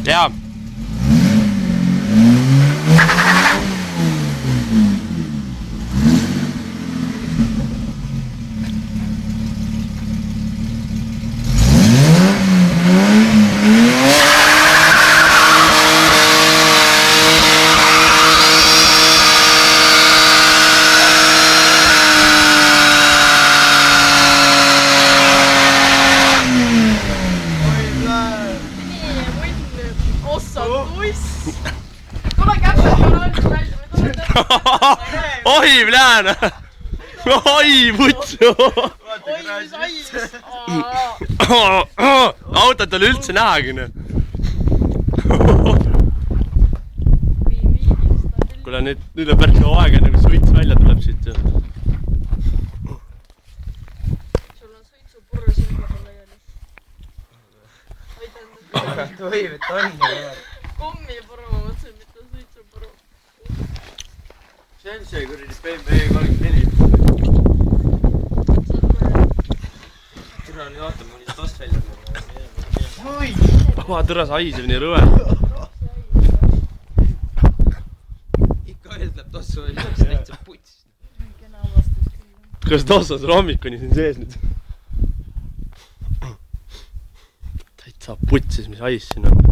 Jaa. Oi, blään! Oi, putsu! Oi, mis ais! Autot oli üldse nähagi. Kuule, nüüd on päris aega, enne kui suits välja tuleb siit. Sul on suitsupurru silma laiali. Tohib, et on. Kommipurru, ma mõtlesin, mitte suitsupurru. See on see kuradi BMW34. Türa on vaata, ma olin tost välja. Türa sa haiseb nii rõve. Ikka ütleb tossu oli täitsa puts. Kas tossas hommikuni siin sees nüüd? Täitsa putsis, mis hais siin on.